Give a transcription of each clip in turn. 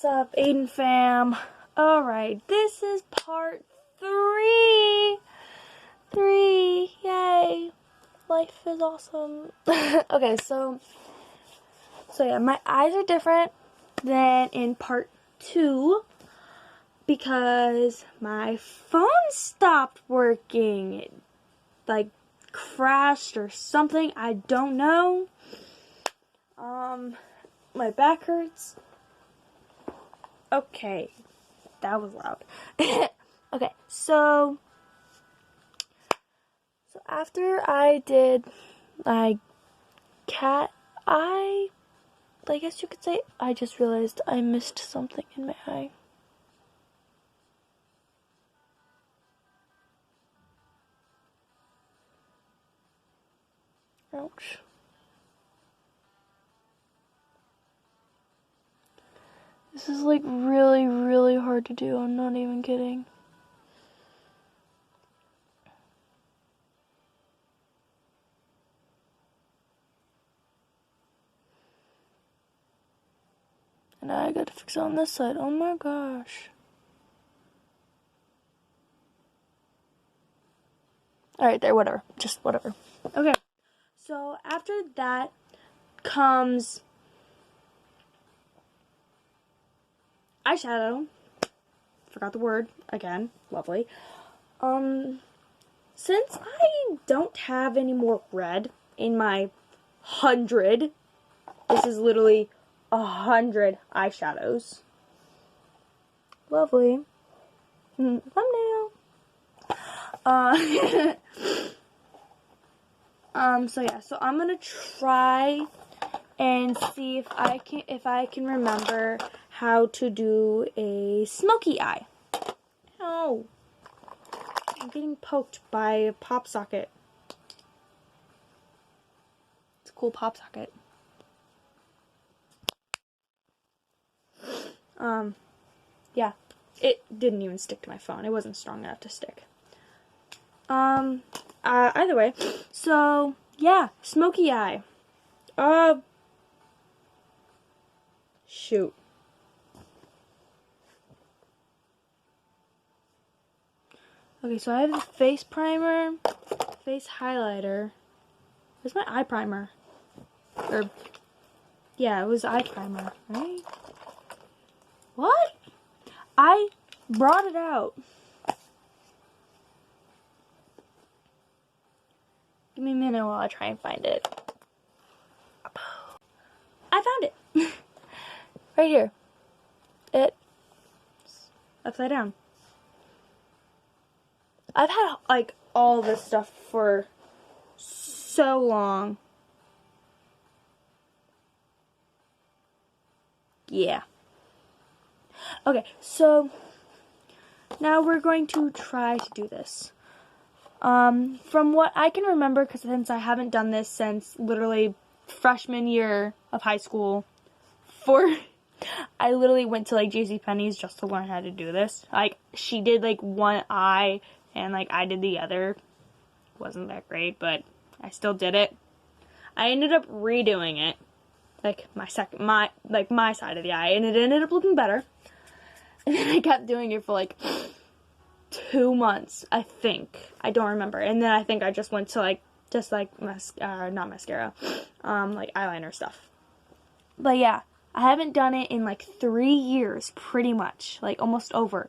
What's up, Aiden fam? Alright, this is part 3. 3, yay. Life is awesome. Okay, so yeah, my eyes are different than in part 2 because my phone stopped working. It, like, crashed or something, I don't know. My back hurts. Okay, that was loud. Okay, so after I did my cat eye, I guess you could say, I just realized I missed something in my eye. Ouch. This is like really, really hard to do. I'm not even kidding. And now I gotta fix it on this side. Oh my gosh. Alright, there, whatever. Just whatever. Okay. So after that comes eyeshadow. Forgot the word again. Lovely. Since I don't have any more red in my 100, this is literally 100 eyeshadows. Lovely. Thumbnail. So yeah, so I'm gonna try and see if I can remember how to do a smoky eye. Ow. I'm getting poked by a pop socket. It's a cool pop socket. Yeah. It didn't even stick to my phone. It wasn't strong enough to stick. Either way. So, yeah. Smoky eye. Shoot. Okay, so I have the face primer, face highlighter. Where's my eye primer? Or, yeah, it was eye primer, right? What? I brought it out. Give me a minute while I try and find it. I found it. Right here. It's upside down. I've had, like, all this stuff for so long. Yeah. Okay, so now we're going to try to do this. From what I can remember, because since I haven't done this since literally freshman year of high school, I literally went to, like, JCPenney's just to learn how to do this. Like, she did, like, one eye, and, like, I did the other. Wasn't that great, but I still did it. I ended up redoing it, like, my side of the eye, and it ended up looking better. And then I kept doing it for, like, 2 months, I think. I don't remember. And then I think I just went to, like, not mascara, like, eyeliner stuff. But yeah, I haven't done it in, like, 3 years, pretty much. Like, almost over.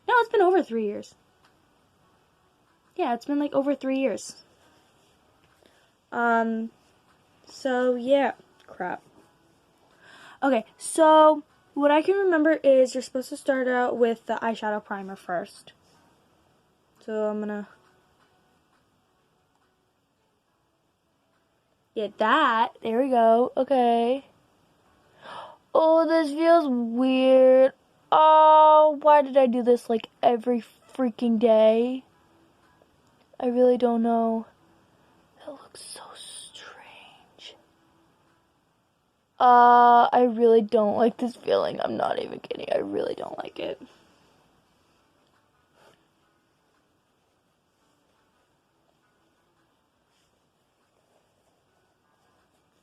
No, it's been over 3 years. Yeah, it's been, like, over 3 years. So, yeah. Crap. Okay, so what I can remember is you're supposed to start out with the eyeshadow primer first. So I'm gonna get that. There we go. Okay. Oh, this feels weird. Oh, why did I do this like every freaking day? I really don't know. It looks so strange. I really don't like this feeling. I'm not even kidding. I really don't like it.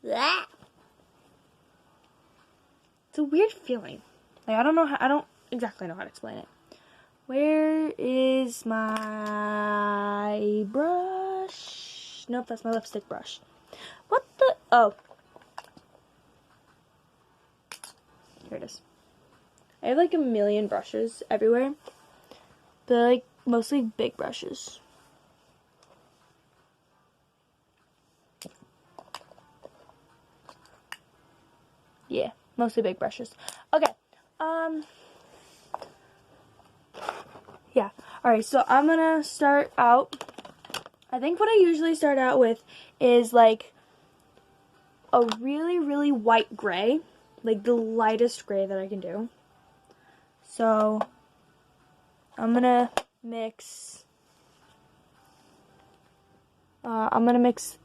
Blah. It's a weird feeling. Like, I don't exactly know how to explain it. Where is my brush? Nope, that's my lipstick brush. What the? Oh. Here it is. I have like a million brushes everywhere. They're like mostly big brushes. Yeah, mostly big brushes. Okay. Yeah. Alright, so I'm gonna start out. I think what I usually start out with is like a really, really white gray. Like the lightest gray that I can do. So I'm gonna mix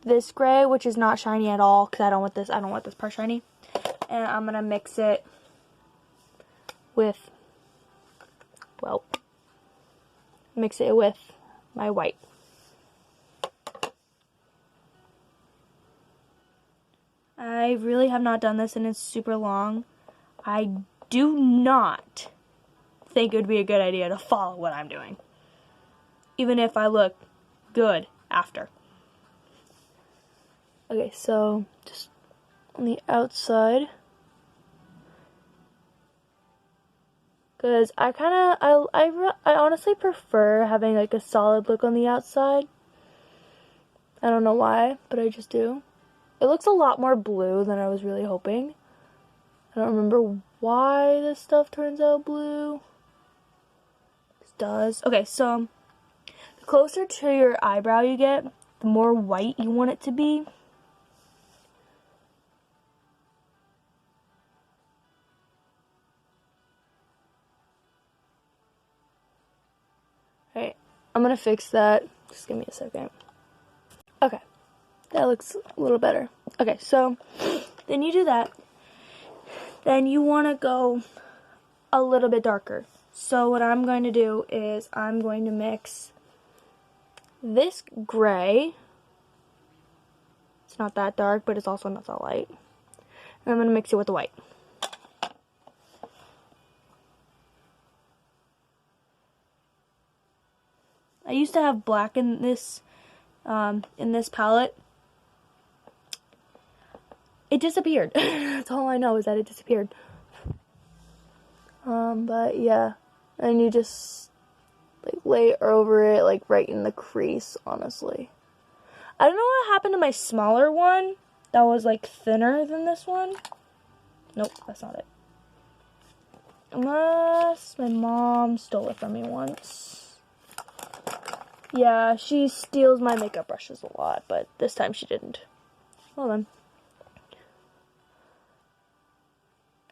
this gray, which is not shiny at all, because I don't want this part shiny. And I'm gonna mix it with, well, mix it with my white. I really have not done this and it's super long. I do not think it would be a good idea to follow what I'm doing, even if I look good after. Okay, so just on the outside, because I honestly prefer having like a solid look on the outside. I don't know why, but I just do. It looks a lot more blue than I was really hoping. I don't remember why this stuff turns out blue. It does. Okay, so the closer to your eyebrow you get, the more white you want it to be. Alright, I'm gonna fix that. Just give me a second. Okay, that looks a little better. Okay, so then you do that. Then you want to go a little bit darker. So what I'm going to do is I'm going to mix this gray. It's not that dark, but it's also not that light. And I'm going to mix it with the white. I used to have black in this palette. It disappeared. That's all I know is that it disappeared. But yeah. And you just like lay over it like right in the crease, honestly. I don't know what happened to my smaller one that was like thinner than this one. Nope, that's not it. Unless my mom stole it from me once. Yeah, she steals my makeup brushes a lot, but this time she didn't. Hold on.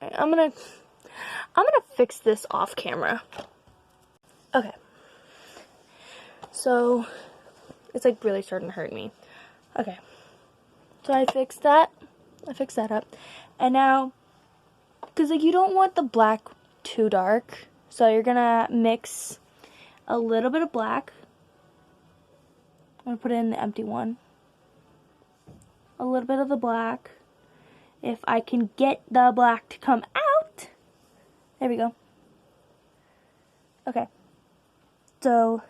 Right, I'm gonna fix this off camera. Okay. So it's like really starting to hurt me. Okay. So I fixed that. I fixed that up. And now, because like you don't want the black too dark, so you're gonna mix a little bit of black. I'm gonna put it in the empty one. A little bit of the black. If I can get the black to come out. There we go. Okay. So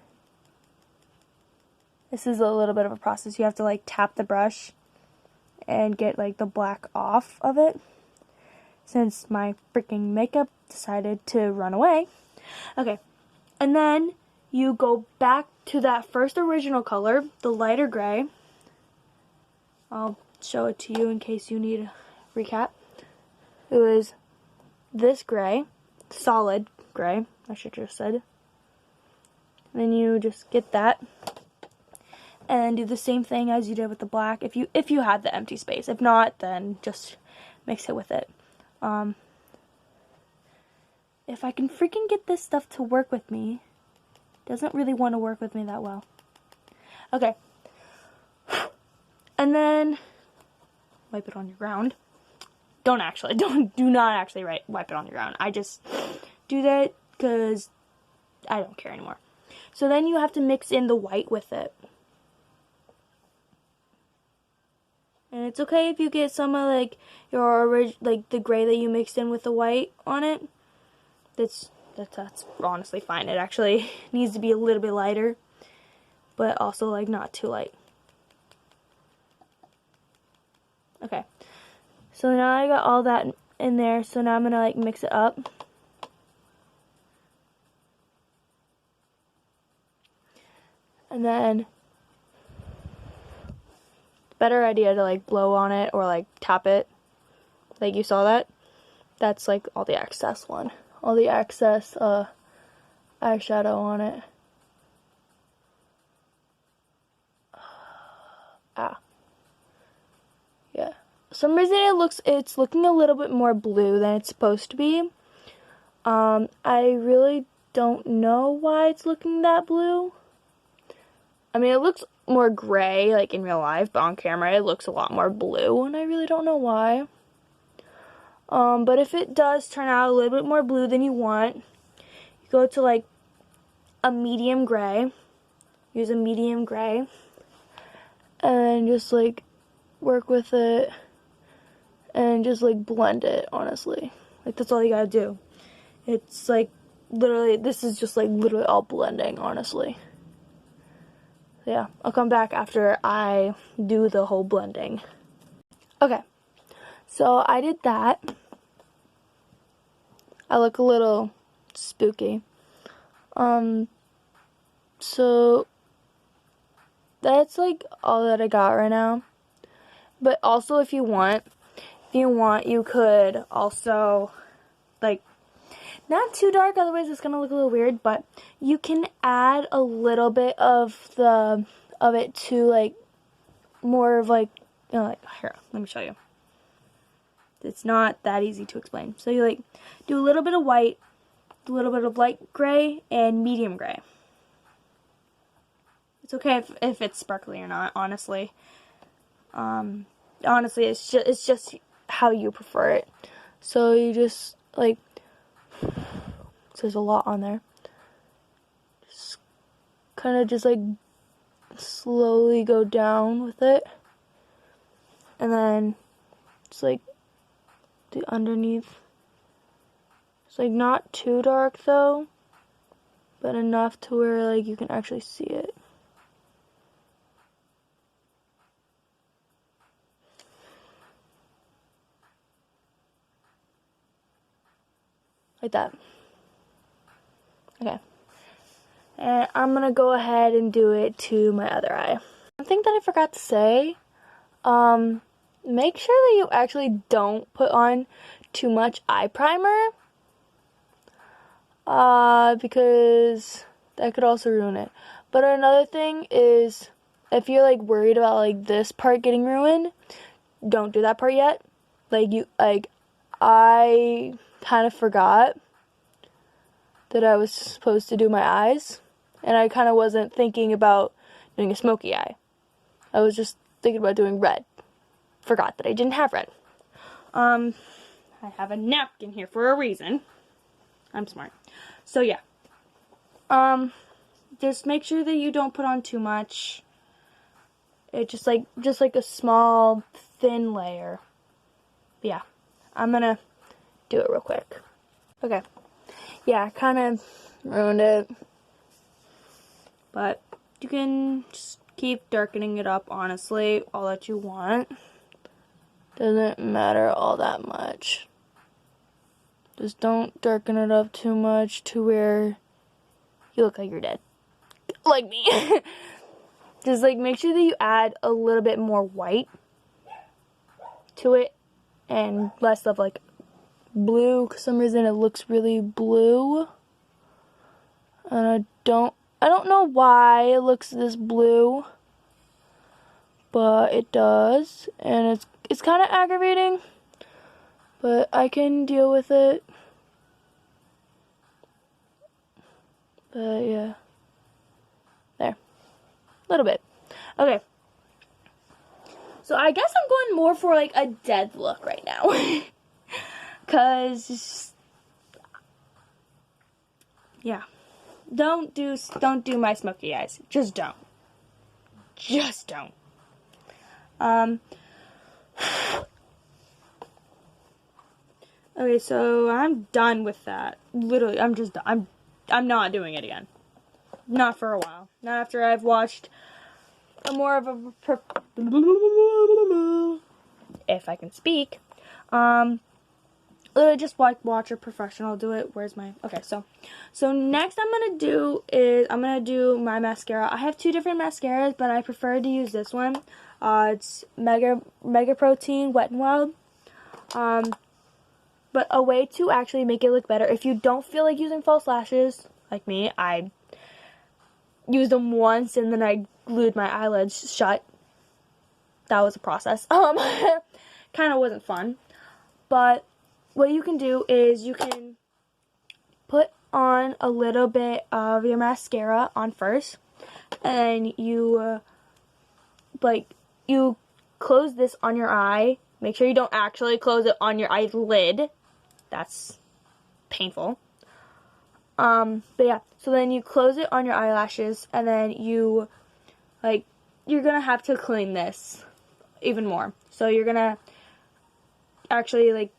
this is a little bit of a process. You have to like tap the brush and get like the black off of it, since my freaking makeup decided to run away. Okay, and then you go back to that first original color, the lighter gray. I'll show it to you in case you need a recap. It was this gray, solid gray, I should just said. And then you just get that and do the same thing as you did with the black if you had the empty space. If not, then just mix it with it. If I can freaking get this stuff to work with me, it doesn't really want to work with me that well. Okay. And then wipe it on your ground. Do not actually wipe it on your ground. I just do that because I don't care anymore. So then you have to mix in the white with it. And it's okay if you get some of like your like the gray that you mixed in with the white on it. That's honestly fine. It actually needs to be a little bit lighter, but also like not too light. Okay. So now I got all that in there. So now I'm gonna like mix it up. And then better idea to like blow on it or like tap it. Like you saw that? That's like all the excess one. All the excess eyeshadow on it. Yeah. For some reason it's looking a little bit more blue than it's supposed to be. I really don't know why it's looking that blue. I mean, it looks more gray, like in real life, but on camera it looks a lot more blue, and I really don't know why. But if it does turn out a little bit more blue than you want, you go to like a medium gray. Use a medium gray. And just like work with it and just like blend it, honestly. Like that's all you gotta do. It's like literally, this is just like literally all blending, honestly. Yeah, I'll come back after I do the whole blending. Okay, so I did that. I look a little spooky. So that's like all that I got right now. But also if you want, you could also like, not too dark, otherwise it's gonna look a little weird, but you can add a little bit of it to like more of like, you know, like here, let me show you. It's not that easy to explain. So you like do a little bit of white, a little bit of light gray, and medium gray. It's okay if it's sparkly or not, honestly. Honestly, it's just how you prefer it. So you just like, there's a lot on there. Just kind of just like slowly go down with it, and then it's like the underneath. It's like not too dark though, but enough to where like you can actually see it. Like that. Okay. And I'm gonna go ahead and do it to my other eye. One thing that I forgot to say, make sure that you actually don't put on too much eye primer, because that could also ruin it. But another thing is, if you're like worried about like this part getting ruined, don't do that part yet. I kind of forgot that I was supposed to do my eyes, and I kind of wasn't thinking about doing a smoky eye. I was just thinking about doing red. Forgot that I didn't have red. I have a napkin here for a reason. I'm smart. So yeah. Just make sure that you don't put on too much. It just like a small thin layer. But yeah. I'm gonna do it real quick. Okay. Yeah, I kind of ruined it. But you can just keep darkening it up, honestly, all that you want. Doesn't matter all that much. Just don't darken it up too much to where you look like you're dead. Like me. Just like make sure that you add a little bit more white to it and less of like blue. For some reason it looks really blue. And I don't know why it looks this blue, but it does, and it's kind of aggravating, but I can deal with it. But yeah, there, a little bit. Okay, so I guess I'm going more for like a dead look right now, cause yeah. Don't do my smoky eyes. Just don't. Okay, so I'm done with that. Literally, I'm just done. I'm not doing it again. Not for a while. Not after I've watched a more of a if I can speak. Literally just watch a professional do it. Where's my okay? So next I'm gonna do is I'm gonna do my mascara. I have 2 different mascaras, but I prefer to use this one. It's Mega Protein Wet n Wild. But a way to actually make it look better, if you don't feel like using false lashes, like me, I used them once and then I glued my eyelids shut. That was a process. Kind of wasn't fun. But what you can do is you can put on a little bit of your mascara on first, and you you close this on your eye. Make sure you don't actually close it on your eyelid. That's painful. But yeah, so then you close it on your eyelashes, and then you're gonna have to clean this even more. So you're gonna actually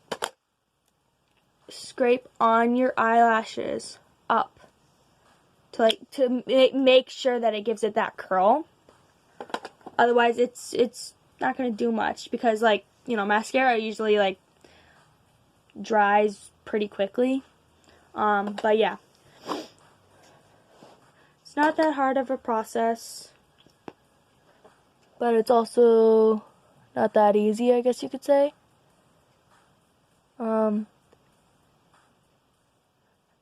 scrape on your eyelashes up to make sure that it gives it that curl. Otherwise, it's not gonna do much because mascara usually dries pretty quickly. But yeah, it's not that hard of a process, but it's also not that easy, I guess you could say.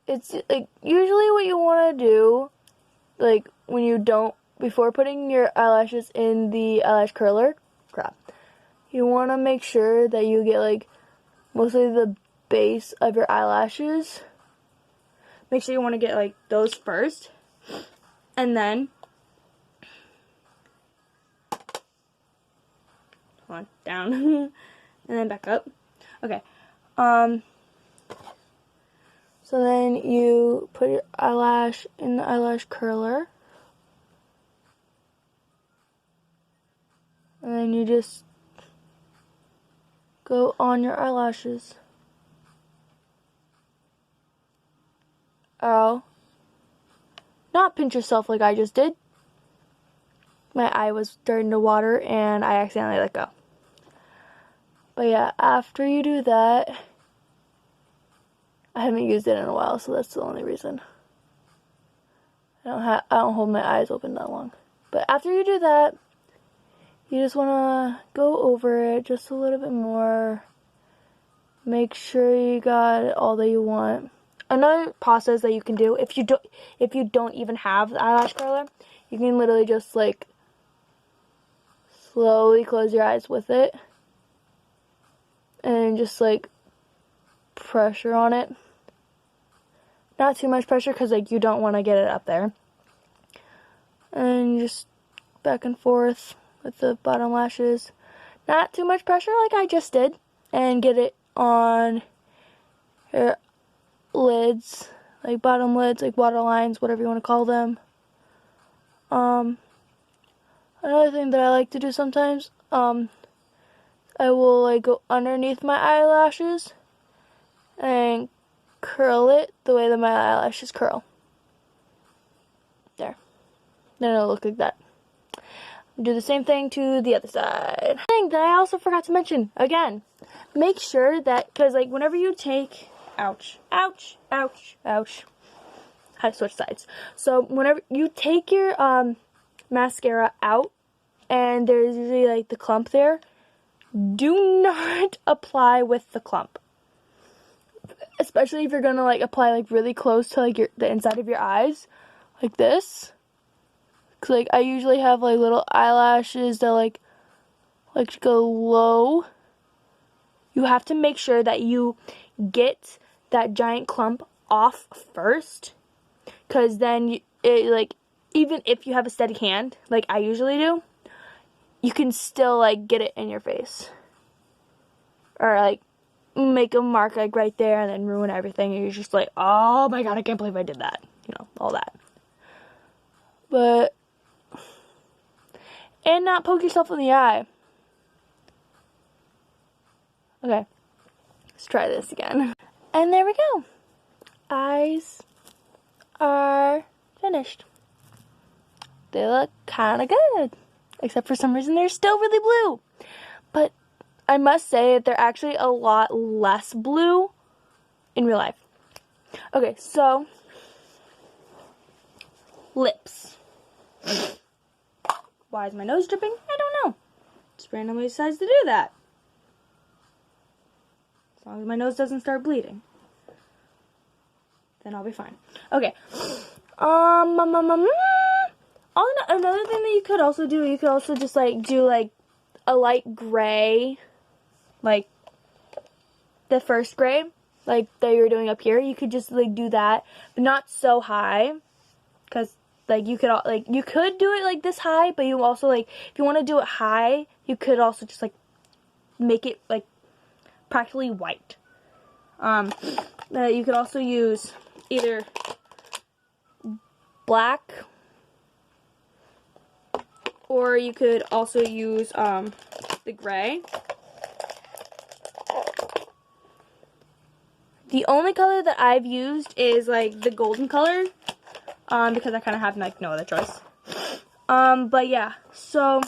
It's usually what you want to do, when you don't, before putting your eyelashes in the eyelash curler, you want to make sure that you get mostly the base of your eyelashes. Make sure you want to get those first, and then hold on, down and then back up. Okay. So then you put your eyelash in the eyelash curler, and then you just go on your eyelashes. Ow. Not pinch yourself like I just did. My eye was starting to water and I accidentally let go. But yeah, after you do that, I haven't used it in a while, so that's the only reason. I don't hold my eyes open that long. But after you do that, you just want to go over it just a little bit more. Make sure you got all that you want. Another process that you can do, if you don't even have the eyelash curler, you can literally just slowly close your eyes with it and just pressure on it. Not too much pressure because you don't want to get it up there. And just back and forth with the bottom lashes. Not too much pressure like I just did. And get it on your lids, bottom lids, water lines, whatever you want to call them. Another thing that I like to do sometimes, I will go underneath my eyelashes and curl it the way that my eyelashes curl. There. Then it'll look like that. Do the same thing to the other side. Thing that I also forgot to mention, again, make sure that, because whenever you take, ouch, ouch, ouch, ouch, I had to switch sides. So whenever you take your mascara out, and there's usually the clump there, do not apply with the clump. Especially if you're gonna apply really close to the inside of your eyes, like this. Cause I usually have little eyelashes that like to go low. You have to make sure that you get that giant clump off first, cause then even if you have a steady hand like I usually do, you can still get it in your face, or make a mark right there and then ruin everything, and you're just oh my god, I can't believe I did that, all that. But and not poke yourself in the eye. Okay, let's try this again. And there we go. Eyes are finished. They look kind of good. Except for some reason they're still really blue. But I must say that they're actually a lot less blue in real life. Okay, so lips. Why is my nose dripping? I don't know. Just randomly decides to do that. As long as my nose doesn't start bleeding, then I'll be fine. Okay. Another thing that you could also do, you could also just like do like a light gray, like the first gray, like that you're doing up here. You could just like do that, but not so high, because like you could do it like this high, but you also like if you want to do it high, you could also just like make it like practically white. You could also use either black, or you could also use the gray. The only color that I've used is like the golden color, because I kind of have like no other choice. But yeah, so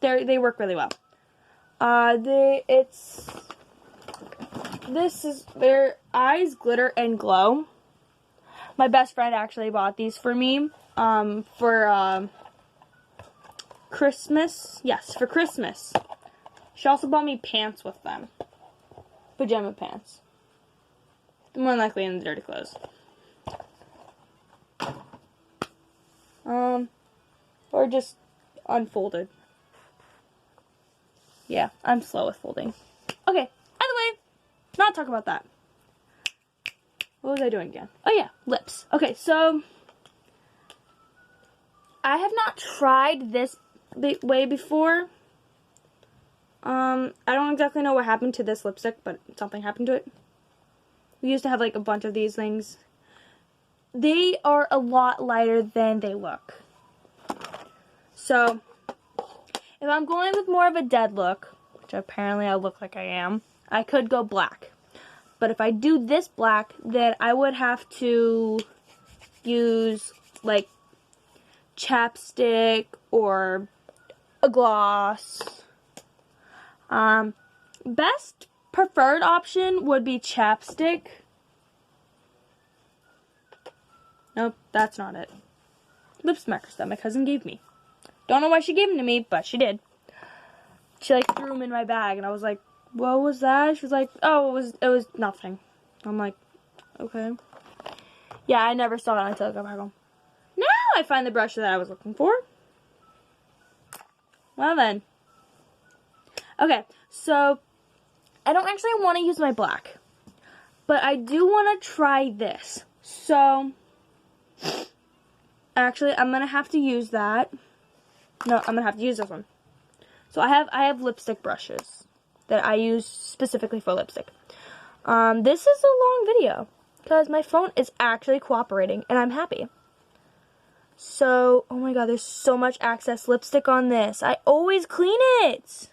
they work really well. This is their Eyes Glitter and Glow. My best friend actually bought these for me for Christmas. Yes, for Christmas. She also bought me pants with them. Pajama pants. More than likely in the dirty clothes. Or just unfolded. Yeah, I'm slow with folding. Okay, either way, not talk about that. What was I doing again? Oh yeah, lips. Okay, so I have not tried this way before. I don't exactly know what happened to this lipstick, but something happened to it. We used to have like a bunch of these things. They are a lot lighter than they look. So, if I'm going with more of a dead look, which apparently I look like I am, I could go black. But if I do this black, then I would have to use like chapstick or a gloss. Best preferred option would be chapstick. Nope, that's not it. Lip smackers that my cousin gave me. Don't know why she gave them to me, but she did. She like threw them in my bag, and I was like, "What was that?" She was like, "Oh, it was nothing." I'm like, "Okay." Yeah, I never saw it until I got back home. Now I find the brush that I was looking for. Well then. Okay, so I don't actually want to use my black, but I do want to try this. So actually, I'm gonna have to use that. No, I'm gonna have to use this one. So I have lipstick brushes that I use specifically for lipstick. This is a long video because my phone is actually cooperating and I'm happy. So, oh my god, there's so much excess lipstick on this. I always clean it.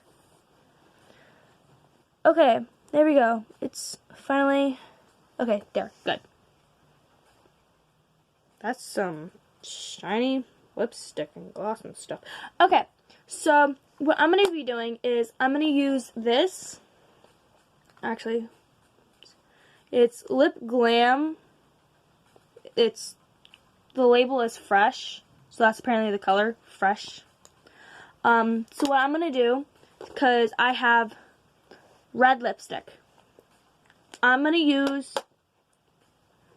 Okay, there we go. It's finally, okay, there, good. That's some shiny lipstick and gloss and stuff. Okay, so what I'm going to be doing is I'm going to use this. Actually, it's Lip Glam. The label is Fresh, so that's apparently the color, Fresh. So what I'm going to do, because I have red lipstick, I'm going to use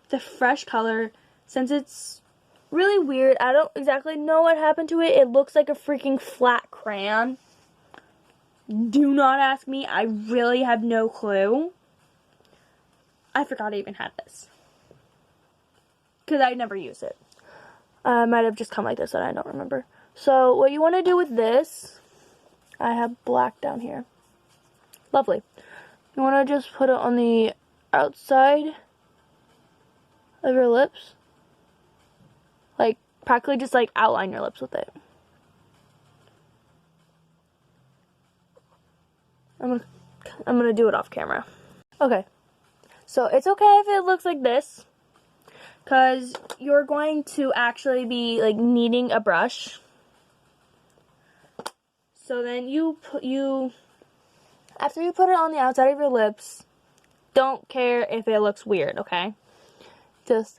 the Fresh color. Since it's really weird, I don't exactly know what happened to it. It looks like a freaking flat crayon. Do not ask me. I really have no clue. I forgot I even had this. Because I never use it. Might have just come like this and I don't remember. So what you want to do with this, I have black down here. Lovely. You want to just put it on the outside of your lips. Like, practically just, like, outline your lips with it. I'm going to I'm gonna do it off camera. Okay, so it's okay if it looks like this, because you're going to actually be like needing a brush. So then after you put it on the outside of your lips, don't care if it looks weird, okay? Just